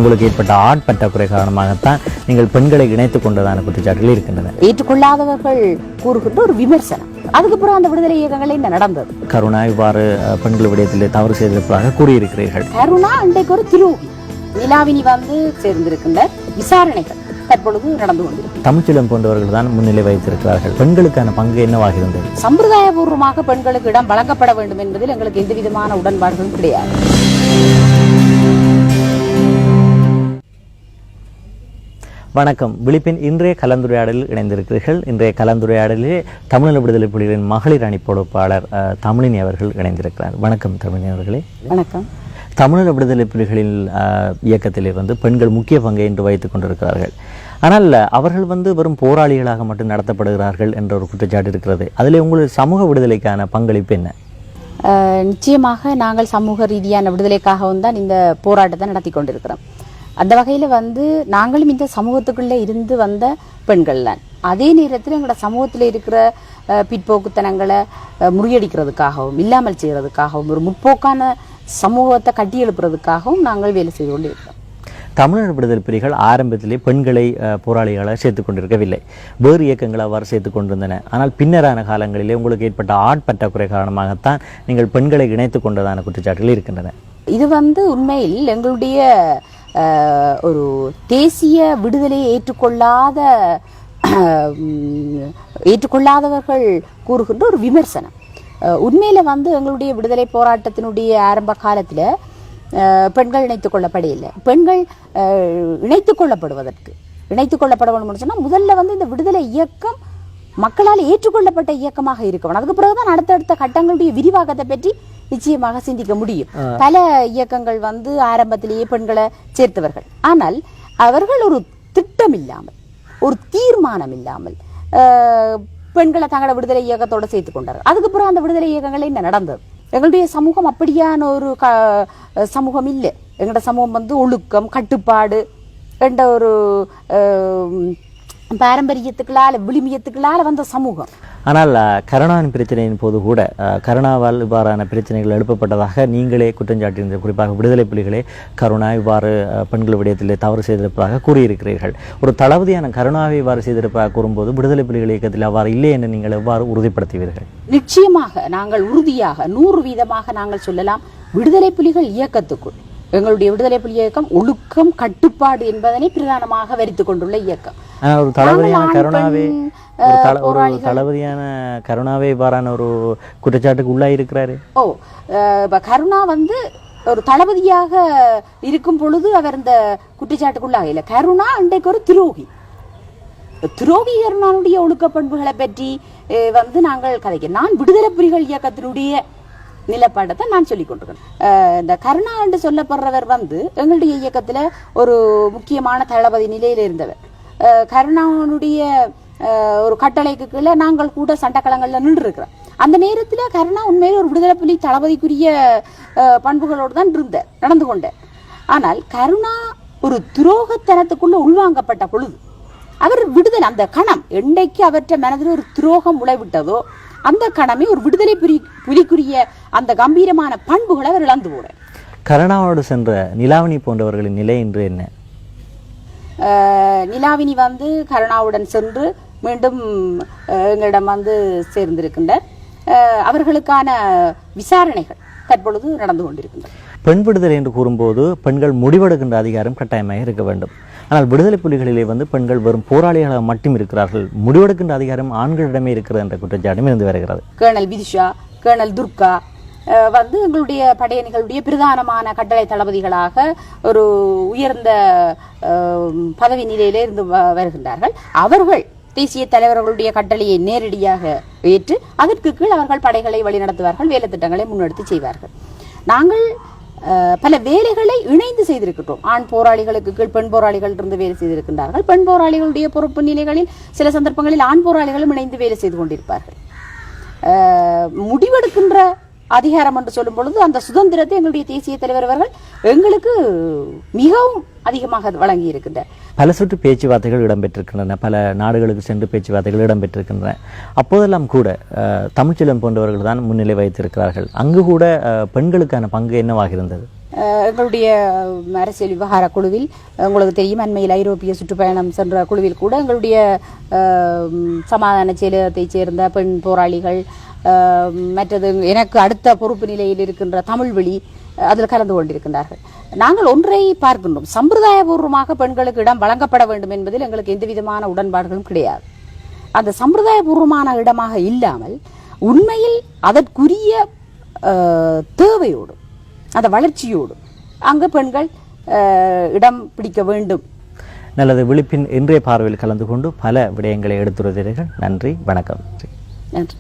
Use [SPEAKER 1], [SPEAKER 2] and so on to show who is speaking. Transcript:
[SPEAKER 1] உங்களுக்கு ஏற்பட்ட ஆட்பற்றாக்குறை காரணமாகத்தான் நீங்கள் பெண்களை இணைத்துக் கொண்டதான குற்றச்சாட்டுகள் இருக்கின்றன.
[SPEAKER 2] ஏற்றுக்கொள்ளாதவர்கள் கூறுகின்ற ஒரு விமர்சனம். அதுக்கப்புறம் அந்த விடுதலை இயக்கங்கள் என்ன நடந்தது?
[SPEAKER 1] கருணா இவ்வாறு பெண்கள் விடயத்திலே தவறு செய்திருப்பதாக கூறியிருக்கிறீர்கள்.
[SPEAKER 2] கருணா இன்றைக்கு ஒரு துரோகி. நிலாவினி சேர்ந்திருக்கின்ற விசாரணைகள் தற்பொழுது நடந்து கொண்டிருக்கிறது.
[SPEAKER 1] தமிழ்ச்செல்வன் போன்றவர்கள் தான் முன்னிலை வைத்திருக்கிறார்கள். பெண்களுக்கான பங்கு என்னவாக இருந்தது?
[SPEAKER 2] சம்பிரதாயபூர்வமாக பெண்களுக்கு இடம் வழங்கப்பட வேண்டும் என்பதில் எங்களுக்கு எந்த விதமான உடன்பாடுகளும் கிடையாது.
[SPEAKER 1] வணக்கம். விழிப்பின் இன்றைய கலந்துரையாடலில் இணைந்திருக்கிறீர்கள். இன்றைய கலந்துரையாடலிலே தமிழ் விடுதலை புலிகளின் மகளிர் அணி பொறுப்பாளர் தமிழினி அவர்கள் இணைந்திருக்கிறார். வணக்கம் தமிழினி அவர்களே.
[SPEAKER 2] வணக்கம்.
[SPEAKER 1] தமிழக விடுதலை புலிகளின் இயக்கத்திலிருந்து பெண்கள் முக்கிய பங்கை என்று வைத்துக் கொண்டிருக்கிறார்கள். ஆனால் அவர்கள் வெறும் போராளிகளாக மட்டும் நடத்தப்படுகிறார்கள் என்ற ஒரு குற்றச்சாட்டு இருக்கிறது. அதில் உங்களுடைய சமூக விடுதலைக்கான பங்களிப்பு என்ன?
[SPEAKER 2] நிச்சயமாக நாங்கள் சமூக ரீதியான விடுதலைக்காகவும் தான் இந்த போராட்டத்தை நடத்தி கொண்டிருக்கிறோம். அந்த வகையில் நாங்களும் இந்த சமூகத்துக்குள்ளே இருந்து வந்த பெண்கள் தான். அதே நேரத்தில் எங்களோட சமூகத்தில் இருக்கிற பிற்போக்குத்தனங்களை முறியடிக்கிறதுக்காகவும் இல்லாமல் செய்கிறதுக்காகவும் ஒரு முற்போக்கான சமூகத்தை கட்டி எழுப்புறதுக்காகவும் நாங்கள் வேலை செய்து கொண்டிருக்கிறோம்.
[SPEAKER 1] தமிழர் விடுதலை புலிகள் ஆரம்பத்திலே பெண்களை போராளிகளாக சேர்த்துக் கொண்டிருக்கவில்லை. வேறு இயக்கங்கள் அவ்வாறு சேர்த்துக் கொண்டிருந்தன. ஆனால் பின்னரான காலங்களிலே உங்களுக்கு ஏற்பட்ட ஆட்பற்றாக்குறை காரணமாகத்தான் நீங்கள் பெண்களை இணைத்துக் கொண்டதான குற்றச்சாட்டுகள் இருக்கின்றன.
[SPEAKER 2] இது உண்மையில் எங்களுடைய ஒரு தேசிய விடுதலையை ஏற்றுக்கொள்ளாதவர்கள் கூறுகின்ற ஒரு விமர்சனம். உண்மையில எங்களுடைய விடுதலை போராட்டத்தினுடைய ஆரம்ப காலத்தில் பெண்கள் இணைத்துக் கொள்ளப்படையில்லை. பெண்கள் இணைத்துக் கொள்ளப்பட வேண்டும் சொன்னால் முதல்ல இந்த விடுதலை இயக்கம் மக்களால் ஏற்றுக்கொள்ளப்பட்ட இயக்கமாக இருக்கணும். அதுக்கு பிறகுதான் அடுத்தடுத்த கட்டங்களுடைய விரிவாக்கத்தை பற்றி நிச்சயமாக சிந்திக்க முடியும். பல இயக்கங்கள் ஆரம்பத்திலேயே பெண்களை சேர்த்தவர்கள். ஆனால் அவர்கள் ஒரு திட்டம் இல்லாமல் ஒரு தீர்மானம் இல்லாமல் பெண்களை தங்களோட விடுதலை இயக்கத்தோட சேர்த்துக் கொண்டார்கள். அதுக்கப்புறம் அந்த விடுதலை இயக்கங்கள் என்ன நடந்தது? எங்களுடைய சமூகம் அப்படியான ஒரு சமூகம் இல்லை. எங்களோட சமூகம் ஒழுக்கம் கட்டுப்பாடு என்ற ஒரு பாரம்பரியத்துக்களால் விளிமியத்துக்களால் வந்த சமூகம்.
[SPEAKER 1] ஆனால் கருணாவின் பிரச்சனையின் போது கூட கருணாவால் இவ்வாறான பிரச்சனைகள் எழுப்பப்பட்டதாக நீங்களே குற்றஞ்சாட்டியிருந்த, குறிப்பாக விடுதலை புலிகளே கருணா இவ்வாறு பெண்கள் விடயத்திலே தவறு செய்திருப்பதாக கூறியிருக்கிறீர்கள். ஒரு தளபதியான கருணாவை இவ்வாறு செய்திருப்பதாக கூறும்போது விடுதலை புலிகள் இயக்கத்தில் அவ்வாறு இல்லை என்று நீங்கள் எவ்வாறு உறுதிப்படுத்துவீர்கள்?
[SPEAKER 2] நிச்சயமாக நாங்கள் உறுதியாக 100% நாங்கள் சொல்லலாம். விடுதலை புலிகள் இயக்கத்துக்குள் எங்களுடைய விடுதலை புலி இயக்கம் ஒழுக்கம் கட்டுப்பாடு என்பதனை பிரதானமாக வரித்துக் கொண்டுள்ள இயக்கம்.
[SPEAKER 1] ஒரு தளபதியான கருணாவே இவ்வாறான ஒரு குற்றச்சாட்டுக்கு உள்ளாயிருக்கிறாரு.
[SPEAKER 2] கருணா ஒரு தளபதியாக இருக்கும் பொழுது அவர் இந்த குற்றச்சாட்டுக்குள்ளாக இல்லை. கருணா இன்றைக்கு ஒரு துரோகி. கருணாவுடைய ஒழுக்க பண்புகளை பற்றி நாங்கள் கதைக்க நான் விடுதலை புலிகள் இயக்கத்தினுடைய நிலப்பாடத்தை நான் சொல்லிக் கொண்டிருக்கேன். இந்த கருணா என்று சொல்லப்படுறவர் எங்களுடைய இயக்கத்துல ஒரு முக்கியமான தளபதி நிலையில இருந்தவர். கருணாவுடைய ஒரு கட்டளைக்கு கீழே நாங்கள் கூட சண்டக்களங்கள்ல நின்று இருக்கிறோம். அந்த நேரத்துல கருணா உண்மையில ஒரு விடுதலை புலி தளபதிக்குரிய பண்புகளோடு தான் நடந்து கொண்டார். ஆனால் கருணா ஒரு துரோகத்தனத்துக்குள்ள உள்வாங்கப்பட்ட பொழுது அவர் விடுதலை அந்த கணம் என்றைக்கு அவற்றை மனதில் ஒரு துரோகம் உழைவிட்டதோ அந்த கணமே ஒரு விடுதலை புலிக்குரிய அந்த கம்பீரமான பண்புகளை அவர் இழந்து போறார்.
[SPEAKER 1] கருணாவோடு சென்ற நிலாவினி போன்றவர்களின் நிலை இன்று என்ன?
[SPEAKER 2] நிலாவினி கருணாவுடன் சென்று மீண்டும் எங்களிடம் சேர்ந்திருக்கின்றார். அவர்களுக்கான விசாரணைகள் தற்பொழுது நடந்து கொண்டிருக்கின்றன.
[SPEAKER 1] பெண் விடுதலை என்று கூறும்போது பெண்கள் முடிவெடுக்கின்ற அதிகாரம் கட்டாயமாக இருக்க வேண்டும். ஆனால் விடுதலை புலிகளிலே பெண்கள் வெறும் போராளிகளாக மட்டும் இருக்கிறார்கள், முடிவெடுக்கின்ற அதிகாரம் ஆண்களிடமே இருக்கிறது என்ற குற்றச்சாட்டும் இருந்து வருகிறது.
[SPEAKER 2] கேர்னல் விதிஷா, கேர்னல் துர்கா எங்களுடைய படையணிகளுடைய பிரதானமான கட்டளை தளபதிகளாக ஒரு உயர்ந்த பதவி நிலையிலே இருந்து வருகின்றார்கள். அவர்கள் தேசிய தலைவர்களுடைய கட்டளையை நேரடியாக ஏற்று அதற்கு கீழ் அவர்கள் படைகளை வழிநடத்துவார்கள், வேலை திட்டங்களை முன்னெடுத்து செய்வார்கள். நாங்கள் பல வேலைகளை இணைந்து செய்திருக்கிறோம். ஆண் போராளிகளுக்கு கீழ் பெண் போராளிகள் இருந்து வேலை செய்திருக்கின்றார்கள். பெண் போராளிகளுடைய பொறுப்பு நிலைகளில் சில சந்தர்ப்பங்களில் ஆண் போராளிகளும் இணைந்து வேலை செய்து கொண்டிருப்பார்கள். முடிவெடுக்கின்ற அதிகாரம் என்று சொல்லும் பொழுது அந்த சுதந்திரத்தை எங்களுடைய தேசிய தலைவர் அவர்கள் எங்களுக்கு மிகவும் அதிகமாக வழங்கி இருக்கின்றார்.
[SPEAKER 1] பல சுற்று பேச்சுவார்த்தைகள் இடம்பெற்றிருக்கின்றன, பல நாடுகளுக்கு சென்று பேச்சுவார்த்தைகள் இடம்பெற்றிருக்கின்றன. அப்போதெல்லாம் கூட தமிழ்ச்செல்வன் போன்றவர்கள் தான் முன்னிலை வைத்திருக்கிறார்கள். அங்கு கூட பெண்களுக்கான பங்கு என்னவாக இருந்தது?
[SPEAKER 2] எங்களுடைய அரசியல் விவகார குழுவில் உங்களுக்கு தெரியும், அண்மையில் ஐரோப்பிய சுற்றுப்பயணம் சென்ற குழுவில் கூட எங்களுடைய சமாதான செயலகத்தைச் சேர்ந்த பெண் போராளிகள், மற்றது எனக்கு அடுத்த பொறுப்பு நிலையில் இருக்கின்ற தமிழ்வழி அதில் கலந்து கொண்டிருக்கின்றார்கள். நாங்கள் ஒன்றை பார்க்கின்றோம், சம்பிரதாயபூர்வமாக பெண்களுக்கு இடம் வழங்கப்பட வேண்டும் என்பதில் எங்களுக்கு எந்த விதமான உடன்பாடுகளும் கிடையாது. அந்த சம்பிரதாயபூர்வமான இடமாக இல்லாமல் உண்மையில் அதற்குரிய தேவையோடு அந்த வளர்ச்சியோடு அங்கு பெண்கள் இடம் பிடிக்க வேண்டும்.
[SPEAKER 1] நல்லது. விழிப்பின் இன்றைய பார்வையில் கலந்து கொண்டு பல விடயங்களை எடுத்துரைத்தீர்கள். நன்றி, வணக்கம்.
[SPEAKER 2] நன்றி.